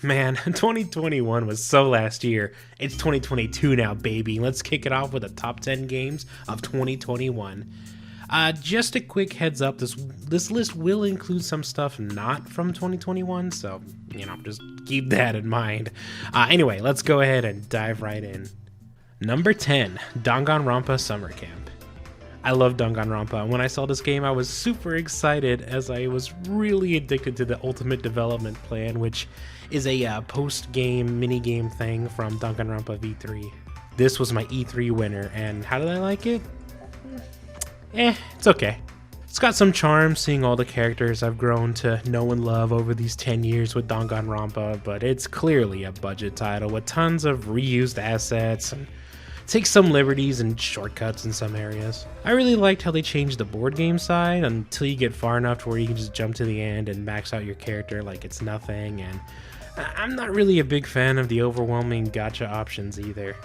Man, 2021 was so last year. It's 2022 now, baby. Let's kick it off with the top 10 games of 2021. Just a quick heads up, this list will include some stuff not from 2021, so, just keep that in mind. Anyway, let's go ahead and dive right in. Number 10, Dangarampa Summer Camp. I love Danganronpa, and when I saw this game I was super excited as I was really addicted to the Ultimate Development Plan, which is a post-game minigame thing from Danganronpa V3. This was my E3 winner, and how did I like it? It's okay. It's got some charm seeing all the characters I've grown to know and love over these 10 years with Danganronpa, but it's clearly a budget title with tons of reused assets and takes some liberties and shortcuts in some areas. I really liked how they changed the board game side until you get far enough to where you can just jump to the end and max out your character like it's nothing, and I'm not really a big fan of the overwhelming gacha options either.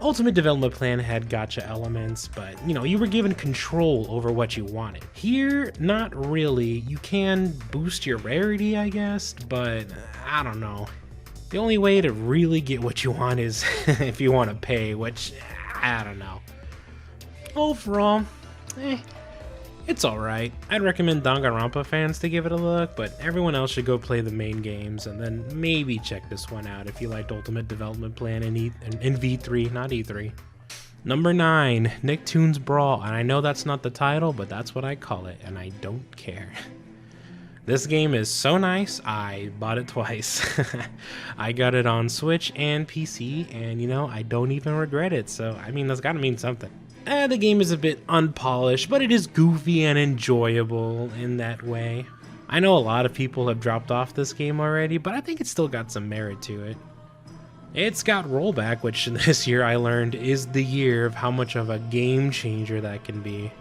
Ultimate Development Plan had gacha elements, but you were given control over what you wanted. Here, not really. You can boost your rarity, I guess, but I don't know. The only way to really get what you want is if you want to pay, which, I don't know. Overall, it's alright. I'd recommend Dangarampa fans to give it a look, but everyone else should go play the main games and then maybe check this one out if you liked Ultimate Development Plan in V3, not E3. Number 9, Nicktoons Brawl, and I know that's not the title, but that's what I call it, and I don't care. This game is so nice, I bought it twice. I got it on Switch and PC, and I don't even regret it, so that's gotta mean something. The game is a bit unpolished, but it is goofy and enjoyable in that way. I know a lot of people have dropped off this game already, but I think it's still got some merit to it. It's got rollback, which this year I learned is the year of how much of a game changer that can be.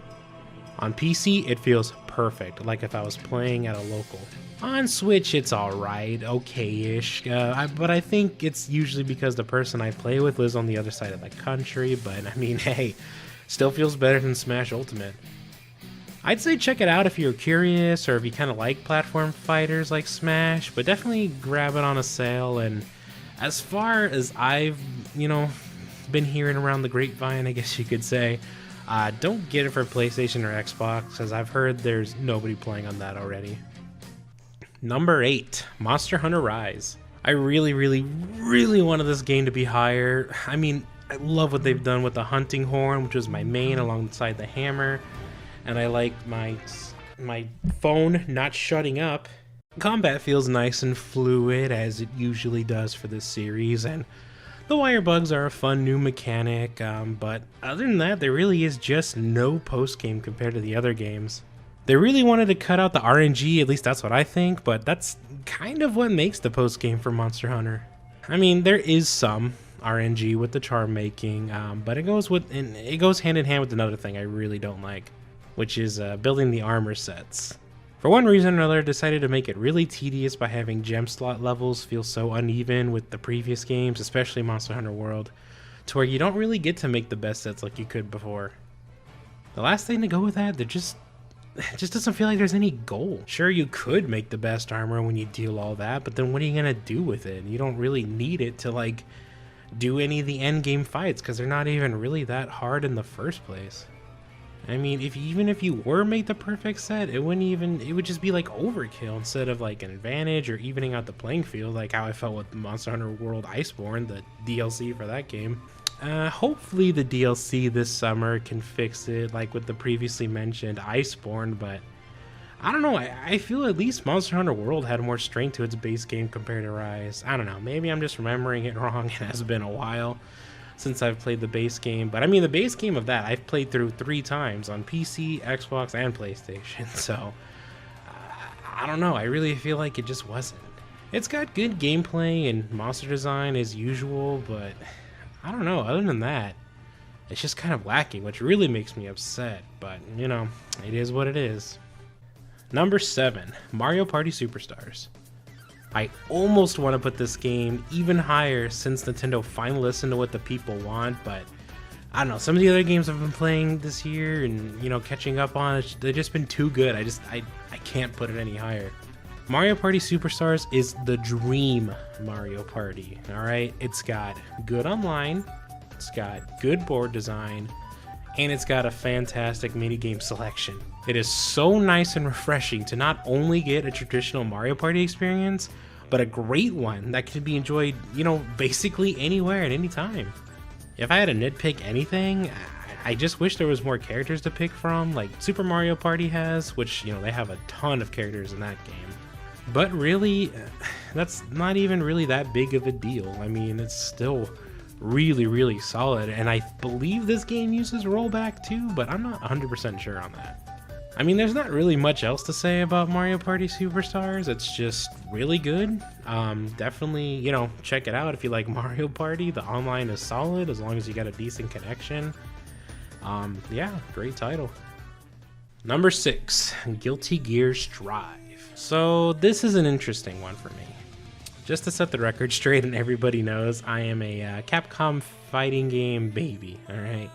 On PC, it feels perfect, like if I was playing at a local. On Switch, it's alright, okay-ish, but I think it's usually because the person I play with lives on the other side of the country, but hey, still feels better than Smash Ultimate. I'd say check it out if you're curious or if you kind of like platform fighters like Smash, but definitely grab it on a sale. And as far as I've, been hearing around the grapevine, I guess you could say, don't get it for PlayStation or Xbox, because I've heard there's nobody playing on that already. Number 8, Monster Hunter Rise. I really, really, really wanted this game to be higher. I love what they've done with the hunting horn, which was my main alongside the hammer, and I like my phone not shutting up. Combat feels nice and fluid, as it usually does for this series, and the wire bugs are a fun new mechanic, but other than that, there really is just no post-game compared to the other games. They really wanted to cut out the RNG, at least that's what I think, but that's kind of what makes the post-game for Monster Hunter. There is some RNG with the charm making, but it goes hand in hand with another thing I really don't like, which is building the armor sets. For one reason or another, decided to make it really tedious by having gem slot levels feel so uneven with the previous games, especially Monster Hunter World, to where you don't really get to make the best sets like you could before. The last thing to go with that, it just doesn't feel like there's any goal. Sure, you could make the best armor when you deal all that, but then what are you gonna do with it? You don't really need it to do any of the end game fights, because they're not even really that hard in the first place. Even if you were made the perfect set, it would just be like overkill instead of like an advantage or evening out the playing field, like how I felt with Monster Hunter World Iceborne, the DLC for that game. Hopefully the DLC this summer can fix it, like with the previously mentioned Iceborne, but I don't know, I feel at least Monster Hunter World had more strength to its base game compared to Rise. I don't know, maybe I'm just remembering it wrong. It has been a while since I've played the base game, but the base game of that I've played through 3 times on PC, Xbox, and PlayStation, so I don't know, I really feel like it just wasn't. It's got good gameplay and monster design as usual, but I don't know, other than that, it's just kind of lacking, which really makes me upset, but it is what it is. Number 7, Mario Party Superstars. I almost want to put this game even higher since Nintendo finally listened to what the people want, but I don't know, some of the other games I've been playing this year and catching up on, they've just been too good. I can't put it any higher. Mario Party Superstars is the dream Mario Party, alright? It's got good online, it's got good board design, and it's got a fantastic minigame selection. It is so nice and refreshing to not only get a traditional Mario Party experience, but a great one that can be enjoyed, you know, basically anywhere at any time. If I had to nitpick anything, I just wish there was more characters to pick from, like Super Mario Party has, which, you know, they have a ton of characters in that game. But really, that's not even really that big of a deal. I mean, it's still really, really solid, and I believe this game uses rollback too, but I'm not 100% sure on that. I mean, there's not really much else to say about Mario Party Superstars. It's just really good. Definitely, you know, check it out if you like Mario Party. The online is solid as long as you got a decent connection. Yeah, great title. Number 6, Guilty Gear Strive. So this is an interesting one for me. Just to set the record straight and everybody knows, I am a Capcom fighting game baby, alright?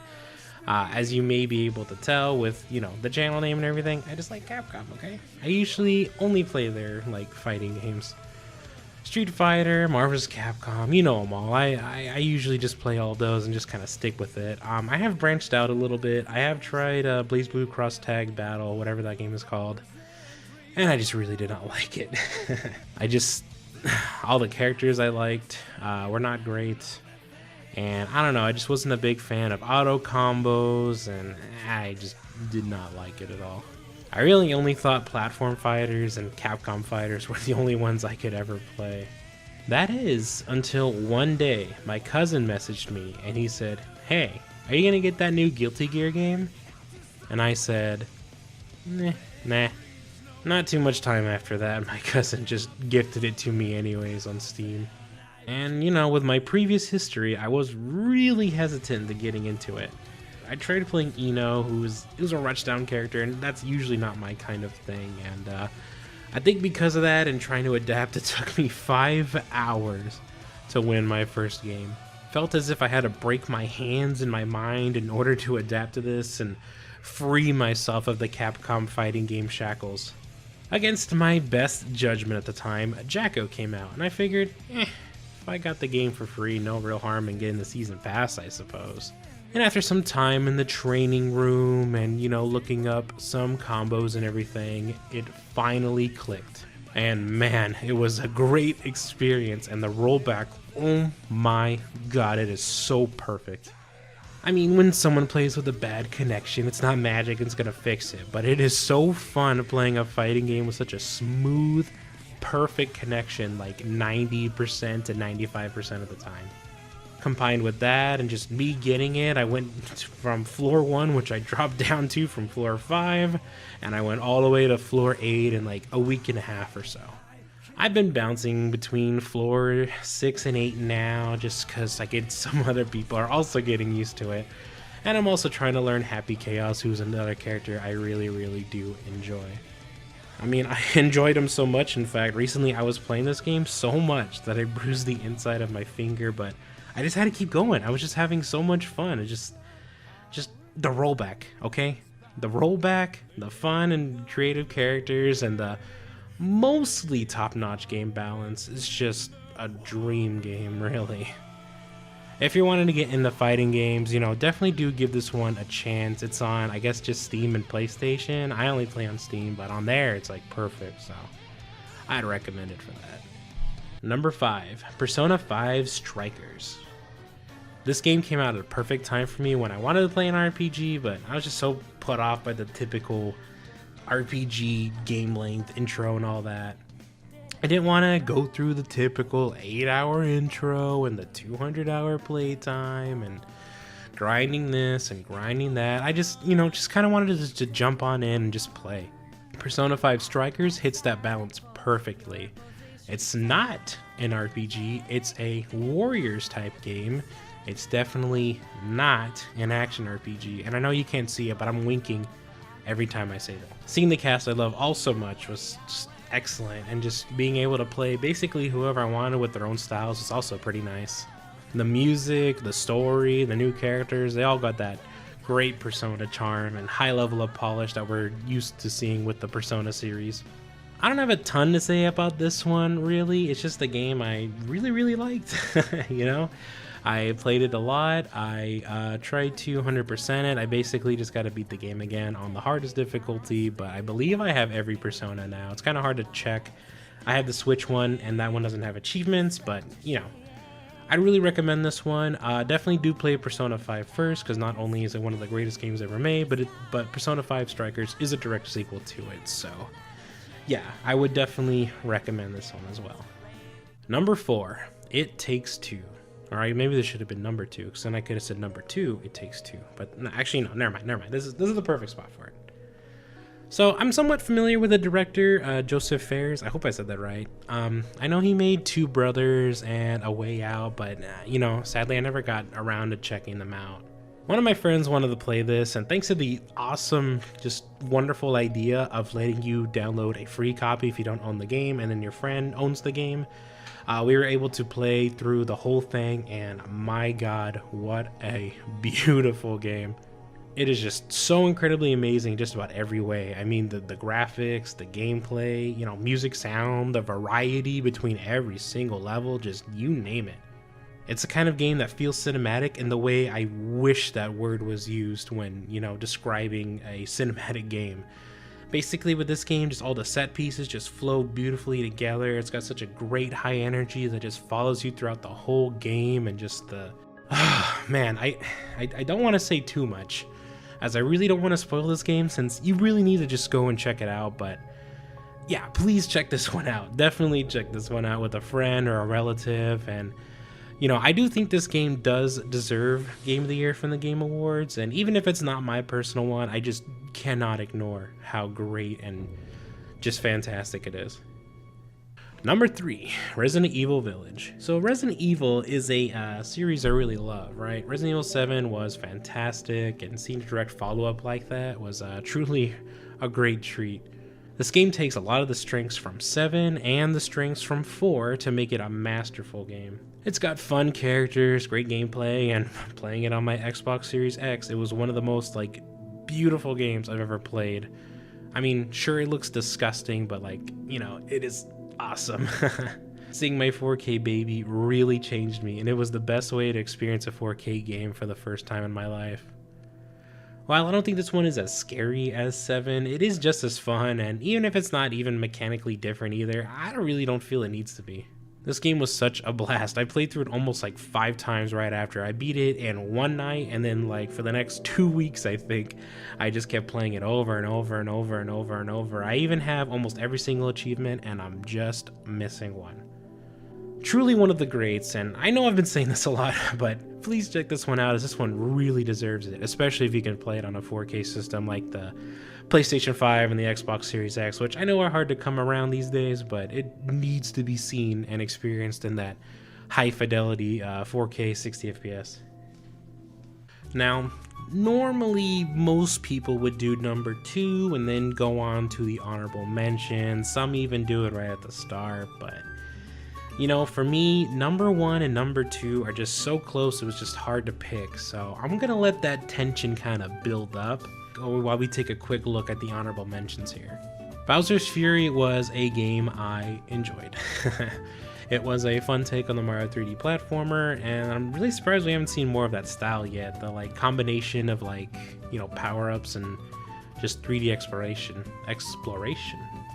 As you may be able to tell with, you know, the channel name and everything, I just like Capcom, okay? I usually only play their, like, fighting games. Street Fighter, Marvel's Capcom, you know them all. I usually just play all those and just kind of stick with it. I have branched out a little bit. I have tried BlazBlue Cross Tag Battle, whatever that game is called, and I just really did not like it. All the characters I liked were not great. And I don't know, I just wasn't a big fan of auto combos, and I just did not like it at all. I really only thought platform fighters and Capcom fighters were the only ones I could ever play. That is, until one day my cousin messaged me and he said, "Hey, are you gonna get that new Guilty Gear game?" And I said, nah. Not too much time after that, my cousin just gifted it to me anyways on Steam. And, you know, with my previous history, I was really hesitant to getting into it. I tried playing Eno, who's a rushdown character, and that's usually not my kind of thing. And I think because of that and trying to adapt, it took me 5 hours to win my first game. Felt as if I had to break my hands and my mind in order to adapt to this and free myself of the Capcom fighting game shackles. Against my best judgment at the time, Jacko came out, and I figured, if I got the game for free, no real harm in getting the season pass, I suppose. And after some time in the training room and, you know, looking up some combos and everything, it finally clicked. And man, it was a great experience, and the rollback, oh my god, it is so perfect. I mean, when someone plays with a bad connection, it's not magic, it's gonna fix it, but it is so fun playing a fighting game with such a smooth, perfect connection, like 90% to 95% of the time. Combined with that and just me getting it, I went from floor 1, which I dropped down to from floor 5, and I went all the way to floor 8 in like a week and a half or so. I've been bouncing between floor 6 and 8 now, just because I get some other people are also getting used to it. And I'm also trying to learn Happy Chaos, who's another character I really, really do enjoy. I mean, I enjoyed him so much. In fact, recently I was playing this game so much that I bruised the inside of my finger, but I just had to keep going. I was just having so much fun. It just the rollback, okay? The rollback, the fun and creative characters, and the mostly top-notch game balance is just a dream game, really. If you're wanting to get into fighting games, you know, definitely do give this one a chance. It's on, I guess, just Steam and PlayStation. I only play on Steam, but on there, it's like perfect, so I'd recommend it for that. Number 5, Persona 5 Strikers. This game came out at a perfect time for me when I wanted to play an RPG, but I was just so put off by the typical RPG game length intro and all that. I didn't want to go through the typical 8-hour intro and the 200-hour playtime and grinding this and grinding that. I just kind of wanted to jump on in and just play. Persona 5 Strikers hits that balance perfectly. It's not an RPG, it's a Warriors type game. It's definitely not an action RPG, and I know you can't see it, but I'm winking every time I say that. Seeing the cast I love all so much was just excellent, and just being able to play basically whoever I wanted with their own styles was also pretty nice. The music, the story, the new characters, they all got that great Persona charm and high level of polish that we're used to seeing with the Persona series. I don't have a ton to say about this one, really. It's just a game I really liked, you know? I played it a lot. I tried to 100% it. I basically just got to beat the game again on the hardest difficulty, but I believe I have every Persona now. It's kind of hard to check. I have the Switch one, and that one doesn't have achievements, but, you know, I'd really recommend this one. Definitely do play Persona 5 first, because not only is it one of the greatest games ever made, but Persona 5 Strikers is a direct sequel to it, so yeah, I would definitely recommend this one as well. Number 4, It Takes Two. Alright, maybe this should have been number 2, because then I could have said number 2, It Takes Two. But no, actually, no, never mind. This is the perfect spot for it. So I'm somewhat familiar with the director, Joseph Fares. I hope I said that right. I know he made Two Brothers and A Way Out, but you know, sadly I never got around to checking them out. One of my friends wanted to play this, and thanks to the awesome, just wonderful idea of letting you download a free copy if you don't own the game, and then your friend owns the game, we were able to play through the whole thing, and my god, what a beautiful game. It is just so incredibly amazing just about every way. I mean, the graphics, the gameplay, you know, music, sound, the variety between every single level, just you name it. It's the kind of game that feels cinematic in the way I wish that word was used when, you know, describing a cinematic game. Basically with this game, just all the set pieces just flow beautifully together. It's got such a great high energy that just follows you throughout the whole game, and just the... man, I don't want to say too much, as I really don't want to spoil this game, since you really need to just go and check it out. But yeah, please check this one out. Definitely check this one out with a friend or a relative. And you know, I do think this game does deserve Game of the Year from the Game Awards, and even if it's not my personal one, I just cannot ignore how great and just fantastic it is. Number 3, Resident Evil Village. So Resident Evil is a series I really love, right? Resident Evil 7 was fantastic, and seeing a direct follow-up like that was truly a great treat. This game takes a lot of the strengths from 7 and the strengths from 4 to make it a masterful game. It's got fun characters, great gameplay, and playing it on my Xbox Series X, it was one of the most like beautiful games I've ever played. I mean, sure, it looks disgusting, but like, you know, it is awesome. Seeing my 4K baby really changed me, and it was the best way to experience a 4K game for the first time in my life. While I don't think this one is as scary as 7, it is just as fun, and even if it's not even mechanically different either, I really don't feel it needs to be. This game was such a blast. I played through it almost like 5 times right after. I beat it in one night, and then like for the next 2 weeks, I think, I just kept playing it over and over and over and over and over. I even have almost every single achievement, and I'm just missing one. Truly one of the greats, and I know I've been saying this a lot, but please check this one out, as this one really deserves it, especially if you can play it on a 4K system like the PlayStation 5 and the Xbox Series X, which I know are hard to come around these days, but it needs to be seen and experienced in that high fidelity 4K 60 FPS. Now, normally most people would do number 2 and then go on to the honorable mention. Some even do it right at the start, but you know, for me, number 1 and number 2 are just so close, it was just hard to pick. So I'm gonna let that tension kind of build up while we take a quick look at the honorable mentions here. Bowser's Fury was a game I enjoyed. It was a fun take on the Mario 3D platformer, and I'm really surprised we haven't seen more of that style yet. The like combination of like, you know, power-ups and just 3D exploration.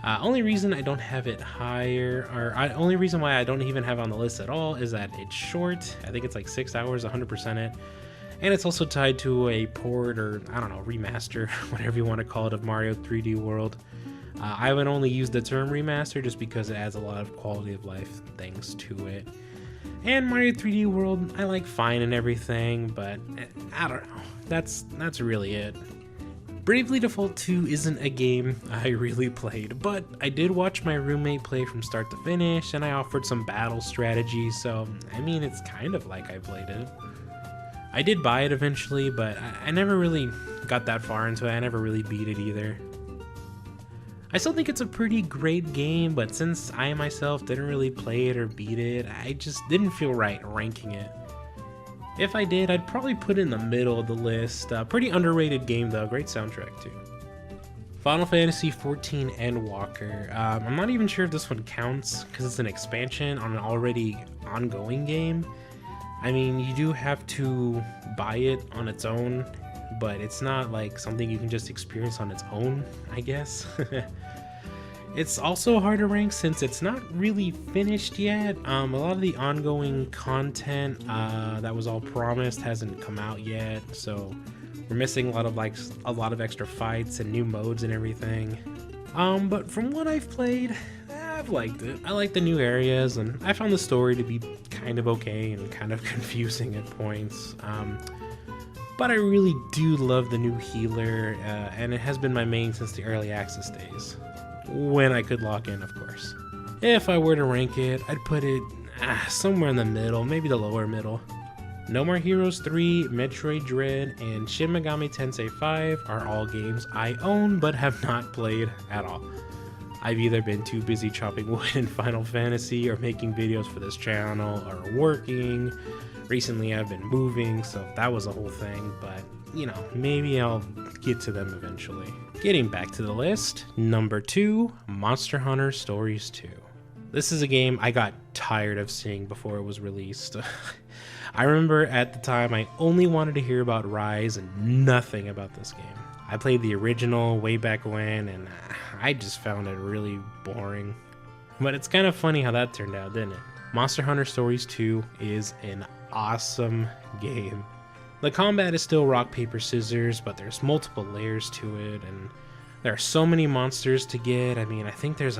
Only reason I don't have it higher, or only reason why I don't even have it on the list at all, is that it's short. I think it's like 6 hours, 100% it. And it's also tied to a port, or I don't know, remaster, whatever you want to call it, of Mario 3D World. I would only use the term remaster just because it adds a lot of quality of life things to it. And Mario 3D World, I like fine and everything, but I don't know. That's really it. Bravely Default 2 isn't a game I really played, but I did watch my roommate play from start to finish, and I offered some battle strategy, so I mean, it's kind of like I played it. I did buy it eventually, but I never really got that far into it. I never really beat it either. I still think it's a pretty great game, but since I myself didn't really play it or beat it, I just didn't feel right ranking it. If I did, I'd probably put it in the middle of the list. Pretty underrated game though, great soundtrack too. Final Fantasy 14 Endwalker. I'm not even sure if this one counts because it's an expansion on an already ongoing game. I mean, you do have to buy it on its own, but it's not like something you can just experience on its own, I guess. It's also hard to rank since it's not really finished yet. A lot of the ongoing content that was all promised hasn't come out yet, so we're missing a lot of extra fights and new modes and everything. But from what I've played, I've liked it. I like the new areas, and I found the story to be kind of okay and kind of confusing at points. But I really do love the new healer, and it has been my main since the early access days. When I could log in, of course. If I were to rank it, I'd put it somewhere in the middle, maybe the lower middle. No More Heroes 3, Metroid Dread, and Shin Megami Tensei 5 are all games I own but have not played at all. I've either been too busy chopping wood in Final Fantasy or making videos for this channel or working. Recently I've been moving, so that was a whole thing, but you know, maybe I'll get to them eventually. Getting back to the list, number 2, Monster Hunter Stories 2. This is a game I got tired of seeing before it was released. I remember at the time I only wanted to hear about Rise and nothing about this game. I played the original way back when and I just found it really boring. But it's kind of funny how that turned out, didn't it? Monster Hunter Stories 2 is an awesome game. The combat is still rock, paper, scissors, but there's multiple layers to it, and there are so many monsters to get. I mean, I think there's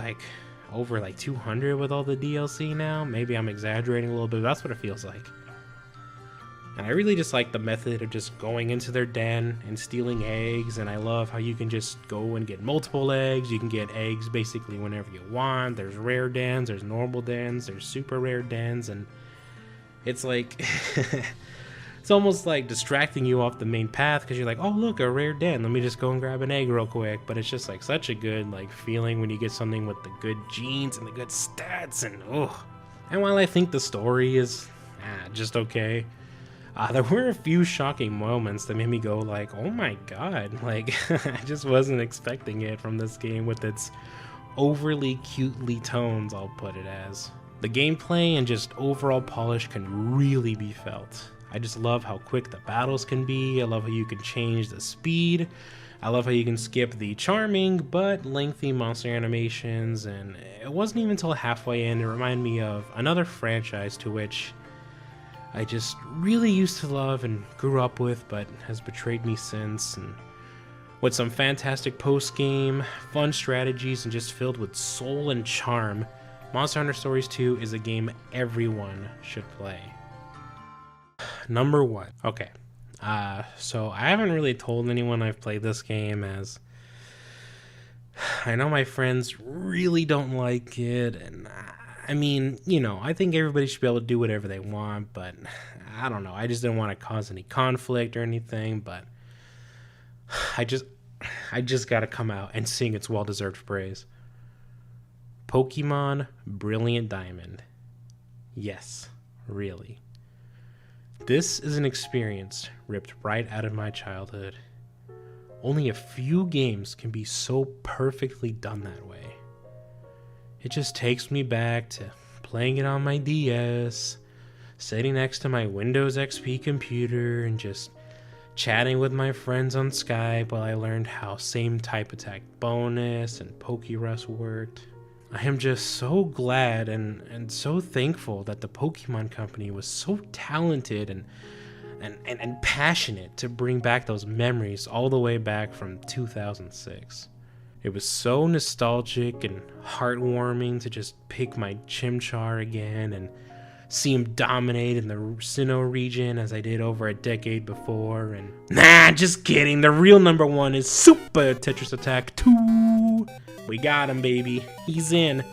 over 200 with all the DLC now. Maybe I'm exaggerating a little bit, but that's what it feels like. And I really just like the method of just going into their den and stealing eggs, and I love how you can just go and get multiple eggs. You can get eggs basically whenever you want. There's rare dens, there's normal dens, there's super rare dens, and it's like... It's almost like distracting you off the main path because you're like, oh look, a rare den, let me just go and grab an egg real quick. But it's just like such a good feeling when you get something with the good genes and the good stats, and And while I think the story is just okay, there were a few shocking moments that made me go like, oh my god, I just wasn't expecting it from this game with its overly cutely tones, I'll put it as. The gameplay and just overall polish can really be felt. I just love how quick the battles can be. I love how you can change the speed. I love how you can skip the charming but lengthy monster animations, and it wasn't even until halfway in it reminded me of another franchise to which I just really used to love and grew up with but has betrayed me since, and with some fantastic post-game, fun strategies, and just filled with soul and charm, Monster Hunter Stories 2 is a game everyone should play. Number 1. Okay, so I haven't really told anyone I've played this game, as I know my friends really don't like it, and I mean, you know, I think everybody should be able to do whatever they want, but I don't know, I just didn't want to cause any conflict or anything, but I just gotta come out and sing its well-deserved praise. Pokemon Brilliant Diamond. Yes, really. This is an experience ripped right out of my childhood. Only a few games can be so perfectly done that way. It just takes me back to playing it on my DS, sitting next to my Windows XP computer, and just chatting with my friends on Skype while I learned how same type attack bonus and Pokerus worked. I am just so glad and so thankful that the Pokemon Company was so talented and passionate to bring back those memories all the way back from 2006. It was so nostalgic and heartwarming to just pick my Chimchar again and see him dominate in the Sinnoh region as I did over a decade before. And nah, just kidding. The real number 1 is Super Tetris Attack 2. We got him, baby. He's in.